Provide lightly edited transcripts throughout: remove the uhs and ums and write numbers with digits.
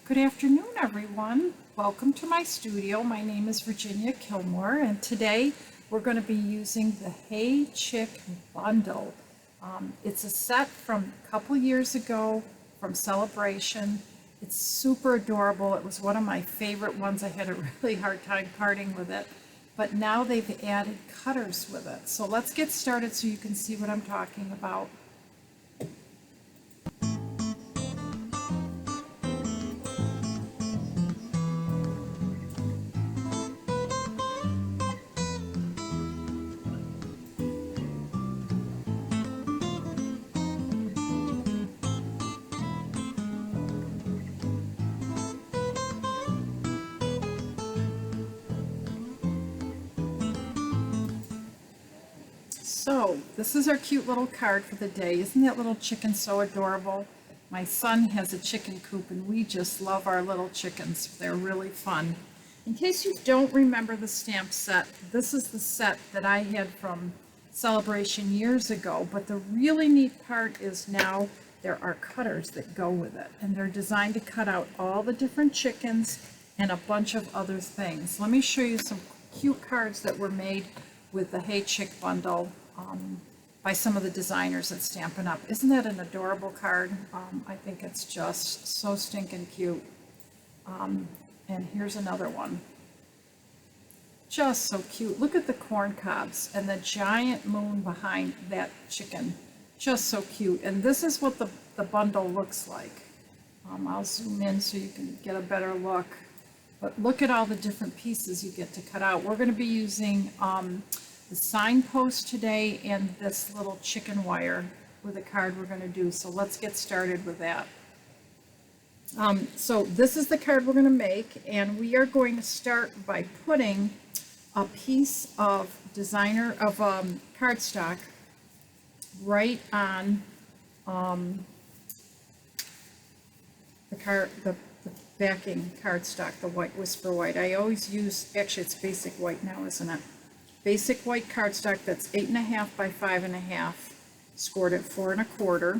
Good afternoon, everyone. Welcome to my studio. My name is Virginia Killmore, and today we're going to be using the Hey Chick bundle. It's a set from a couple years ago from Celebration. It's super adorable. It was one of my favorite ones. I had a really hard time parting with it, but now they've added cutters with it. So let's get started so you can see what I'm talking about. So this is our cute little card for the day. Isn't that little chicken so adorable? My son has a chicken coop and we just love our little chickens. They're really fun. In case you don't remember the stamp set, this is the set that I had from Celebration years ago, but the really neat part is now there are cutters that go with it, and they're designed to cut out all the different chickens and a bunch of other things. Let me show you some cute cards that were made with the Hey Chick bundle by some of the designers at Stampin' Up. Isn't that an adorable card? I think it's just so stinking cute. And here's another one. Just so cute. Look at the corn cobs and the giant moon behind that chicken. Just so cute. And this is what the bundle looks like. I'll zoom in so you can get a better look. But look at all the different pieces you get to cut out. We're going to be using the signpost today and this little chicken wire with the card we're going to do. So let's get started with that. So this is the card we're going to make, and we are going to start by putting a piece of cardstock right on the backing cardstock, the white Whisper White. I always use, actually it's basic white now, isn't it? Basic white cardstock that's 8.5 by 5.5, scored at 4 1/4.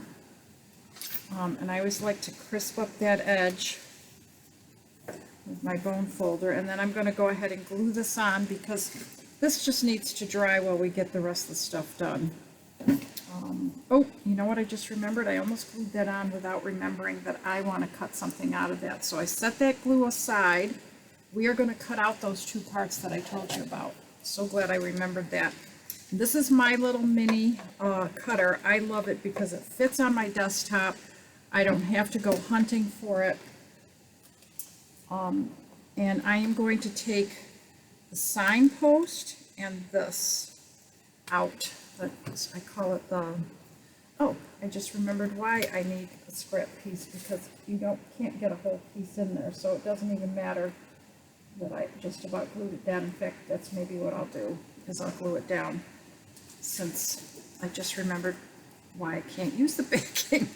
And I always like to crisp up that edge with my bone folder, and then I'm going to go ahead and glue this on because this just needs to dry while we get the rest of the stuff done. Oh, you know what I just remembered? I almost glued that on without remembering that I want to cut something out of that. So I set that glue aside. We are going to cut out those two parts that I told you about. So glad I remembered that. This is my little mini cutter. I love it because it fits on my desktop. I don't have to go hunting for it. And I am going to take the signpost and this out. I call it the, oh, I just remembered why I need a scrap piece, because you can't get a whole piece in there, so it doesn't even matter that I just about glued it down. In fact, that's maybe what I'll do, is I'll glue it down, since I just remembered why I can't use the backing.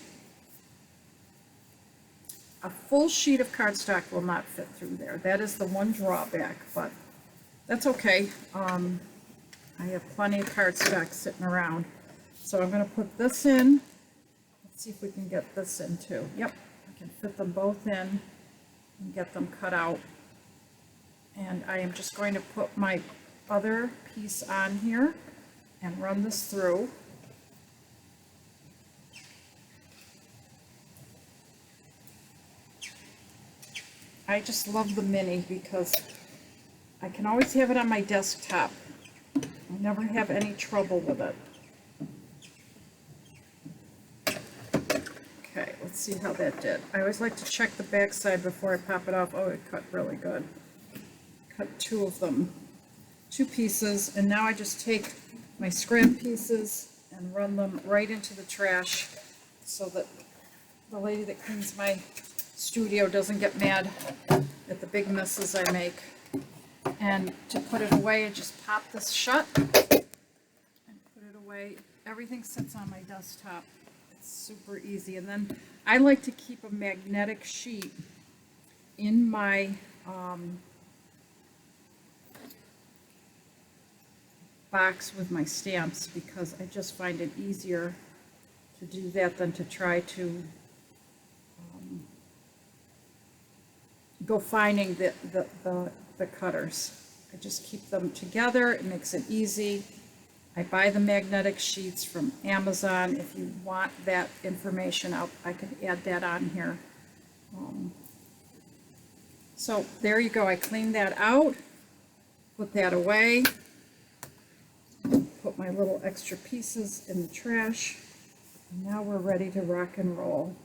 A full sheet of cardstock will not fit through there. That is the one drawback, but that's okay. I have plenty of cardstock sitting around. So I'm going to put this in. Let's see if we can get this in too. Yep, I can fit them both in and get them cut out. And I am just going to put my other piece on here and run this through. I just love the mini because I can always have it on my desktop. I never have any trouble with it. Okay, let's see how that did. I always like to check the back side before I pop it off. Oh, it cut really good. Cut two of them, two pieces, and now I just take my scrap pieces and run them right into the trash so that the lady that cleans my studio doesn't get mad at the big messes I make. And to put it away, I just pop this shut and put it away. Everything sits on my desktop. It's super easy. And then I like to keep a magnetic sheet in my box with my stamps, because I just find it easier to do that than to try to go finding the cutters. I just keep them together. It makes it easy. I buy the magnetic sheets from Amazon. If you want that information, I can add that on here. So there you go. I cleaned that out, put that away, put my little extra pieces in the trash. And now we're ready to rock and roll.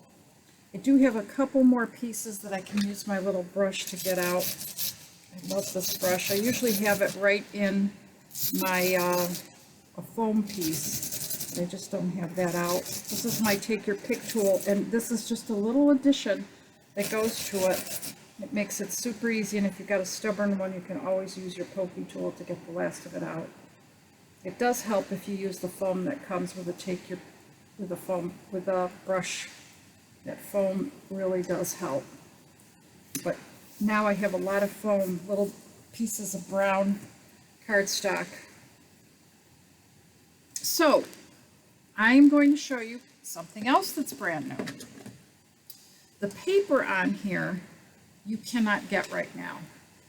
I do have a couple more pieces that I can use my little brush to get out. I love this brush. I usually have it right in my a foam piece. I just don't have that out. This is my take your pick tool, and this is just a little addition that goes to it. It makes it super easy, and if you've got a stubborn one, you can always use your pokey tool to get the last of it out. It does help if you use the foam that comes with a brush. That foam really does help. But now I have a lot of foam, little pieces of brown cardstock. So I'm going to show you something else that's brand new. The paper on here you cannot get right now.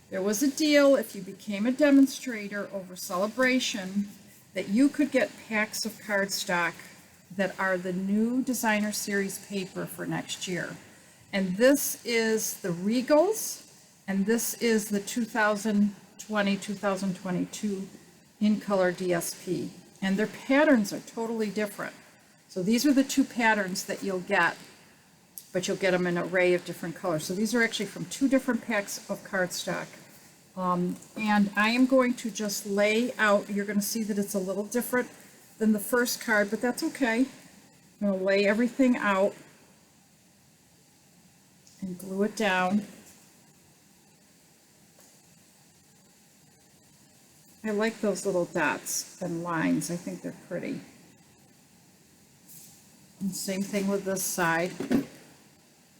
There was a deal if you became a demonstrator over Celebration that you could get packs of cardstock that are the new designer series paper for next year. And this is the Regals, and this is the 2020-2022 in color DSP. And their patterns are totally different. So these are the two patterns that you'll get, but you'll get them in an array of different colors. So these are actually from two different packs of cardstock. And I am going to just lay out, you're going to see that it's a little different than the first card, but that's okay. I'm going to lay everything out and glue it down. I like those little dots and lines. I think they're pretty. And same thing with this side.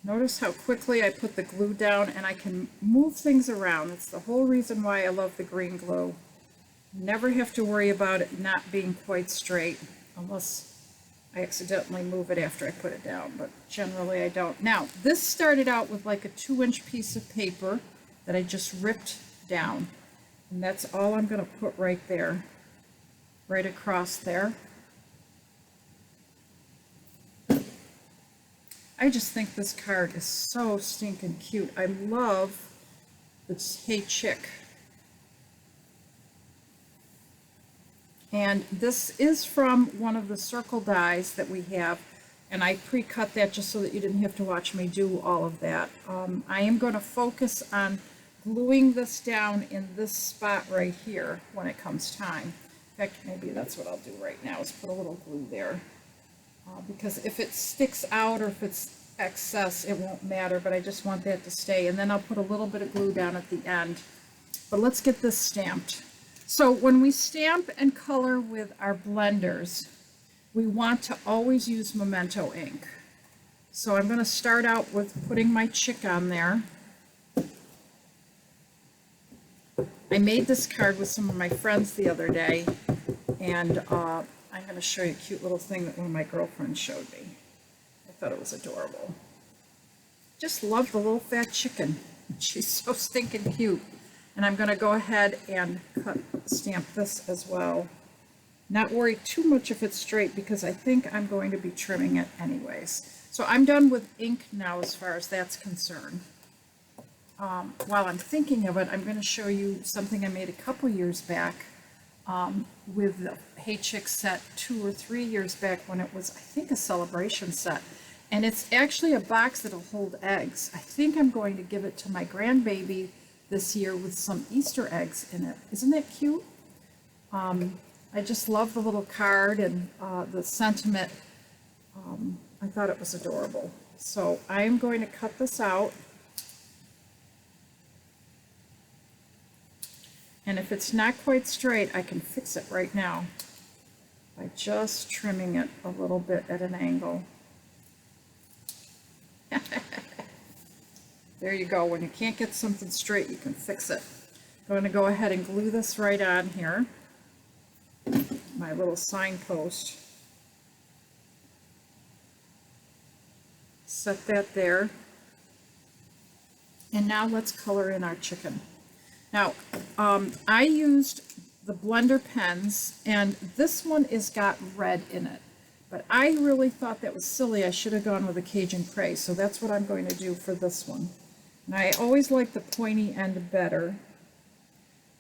Notice how quickly I put the glue down, and I can move things around. It's the whole reason why I love the green glue. Never have to worry about it not being quite straight, unless I accidentally move it after I put it down, but generally I don't. Now, this started out with like a 2-inch piece of paper that I just ripped down, and that's all I'm going to put right there, right across there. I just think this card is so stinking cute. I love this Hey Chick. And this is from one of the circle dies that we have, and I pre-cut that just so that you didn't have to watch me do all of that. I am going to focus on gluing this down in this spot right here when it comes time. In fact, maybe that's what I'll do right now, is put a little glue there. Because if it sticks out or if it's excess, it won't matter, but I just want that to stay. And then I'll put a little bit of glue down at the end. But let's get this stamped. So when we stamp and color with our blenders, we want to always use Memento ink. So I'm going to start out with putting my chick on there. I made this card with some of my friends the other day, and I'm going to show you a cute little thing that one of my girlfriends showed me. I thought it was adorable. Just love the little fat chicken. She's so stinking cute. And I'm going to go ahead and stamp this as well. Not worry too much if it's straight, because I think I'm going to be trimming it anyways. So I'm done with ink now as far as that's concerned. While I'm thinking of it, I'm going to show you something I made a couple years back with the Hey Chick set 2 or 3 years back when it was, I think, a Celebration set. And it's actually a box that'll hold eggs. I think I'm going to give it to my grandbaby this year with some Easter eggs in it. Isn't that cute? I just love the little card and the sentiment. I thought it was adorable. So I am going to cut this out. And if it's not quite straight, I can fix it right now by just trimming it a little bit at an angle. There you go. When you can't get something straight, you can fix it. I'm going to go ahead and glue this right on here. My little signpost. Set that there. And now let's color in our chicken. Now, I used the blender pens, and this one is got red in it. But I really thought that was silly. I should have gone with a Cajun Craze, so that's what I'm going to do for this one. And I always like the pointy end better.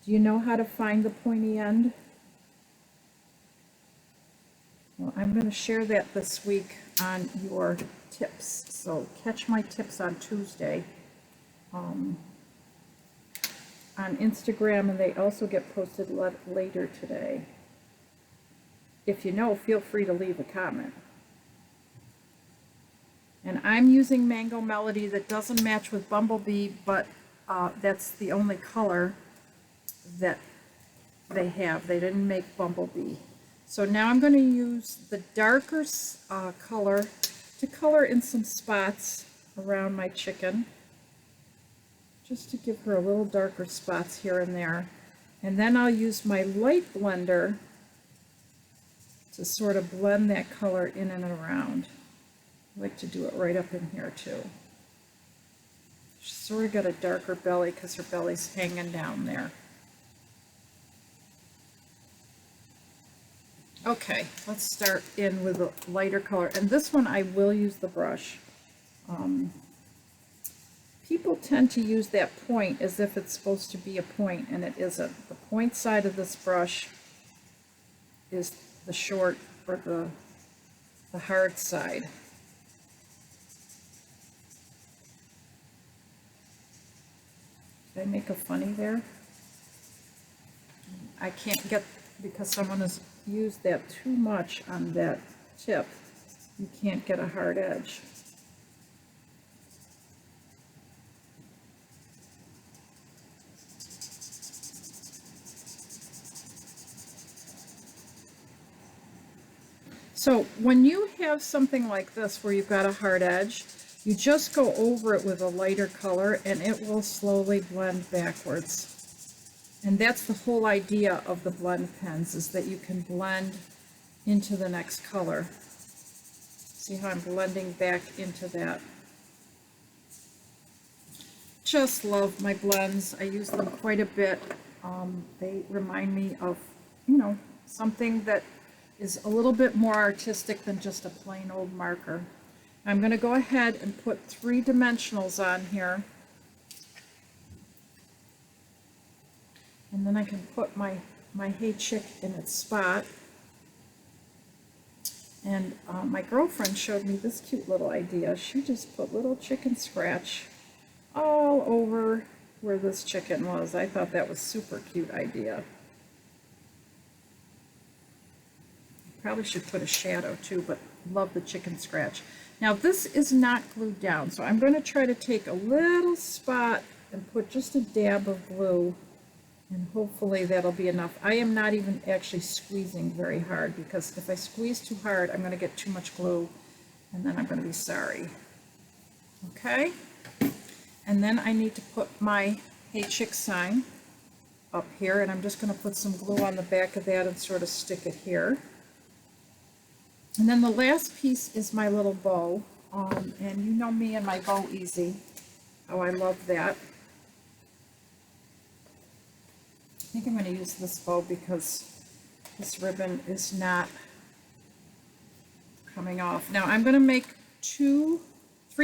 Do you know how to find the pointy end? Well, I'm going to share that this week on your tips. So catch my tips on Tuesday on Instagram, and they also get posted later today. If you know, feel free to leave a comment. And I'm using Mango Melody. That doesn't match with Bumblebee, but that's the only color that they have. They didn't make Bumblebee. So now I'm going to use the darker color to color in some spots around my chicken, just to give her a little darker spots here and there. And then I'll use my light blender to sort of blend that color in and around. I like to do it right up in here too. She's sort of got a darker belly because her belly's hanging down there. Okay, let's start in with a lighter color. And this one I will use the brush. People tend to use that point as if it's supposed to be a point, and it isn't. The point side of this brush is the short or the hard side. Did I make a funny there? I can't get, because someone has used that too much on that tip, you can't get a hard edge. So when you have something like this where you've got a hard edge, you just go over it with a lighter color and it will slowly blend backwards. And that's the whole idea of the blend pens, is that you can blend into the next color. See how I'm blending back into that? Just love my blends. I use them quite a bit. They remind me of, you know, something that is a little bit more artistic than just a plain old marker. I'm going to go ahead and put 3 dimensionals on here. And then I can put my Hey Chick in its spot. And my girlfriend showed me this cute little idea. She just put little chicken scratch all over where this chicken was. I thought that was a super cute idea. Probably should put a shadow too, but love the chicken scratch. Now this is not glued down, so I'm going to try to take a little spot and put just a dab of glue, and hopefully that'll be enough. I am not even actually squeezing very hard, because if I squeeze too hard, I'm going to get too much glue, and then I'm going to be sorry. Okay, and then I need to put my Hey Chick sign up here, and I'm just going to put some glue on the back of that and sort of stick it here. And then the last piece is my little bow, and you know me and my bow easy, how I love that. I think I'm going to use this bow because this ribbon is not coming off. Now I'm going to make 3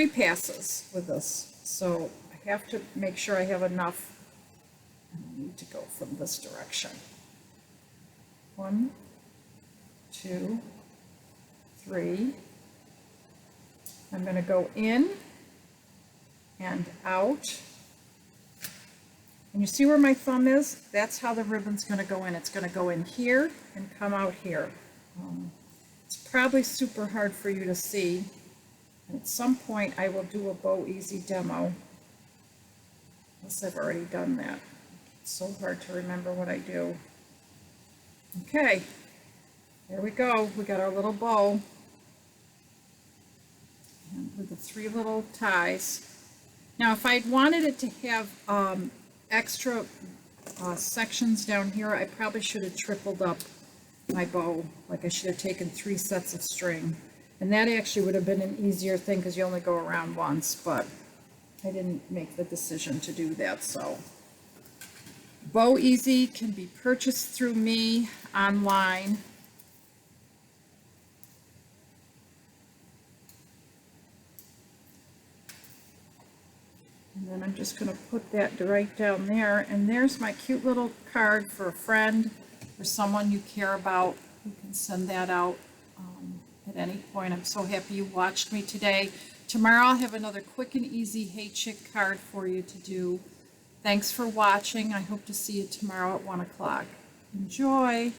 passes with this, so I have to make sure I have enough. I need to go from this direction. 1, 2, 3. I'm going to go in and out. And you see where my thumb is? That's how the ribbon's going to go in. It's going to go in here and come out here. It's probably super hard for you to see. And at some point I will do a Bow Easy demo. Unless I've already done that. It's so hard to remember what I do. Okay, there we go. We got our little bow. And with the 3 little ties. Now if I'd wanted it to have extra sections down here, I probably should have tripled up my bow. Like I should have taken 3 sets of string. And that actually would have been an easier thing because you only go around once, but I didn't make the decision to do that, so. Bow Easy can be purchased through me online. And then I'm just going to put that right down there. And there's my cute little card for a friend or someone you care about. You can send that out at any point. I'm so happy you watched me today. Tomorrow I'll have another quick and easy Hey Chick card for you to do. Thanks for watching. I hope to see you tomorrow at 1 o'clock. Enjoy!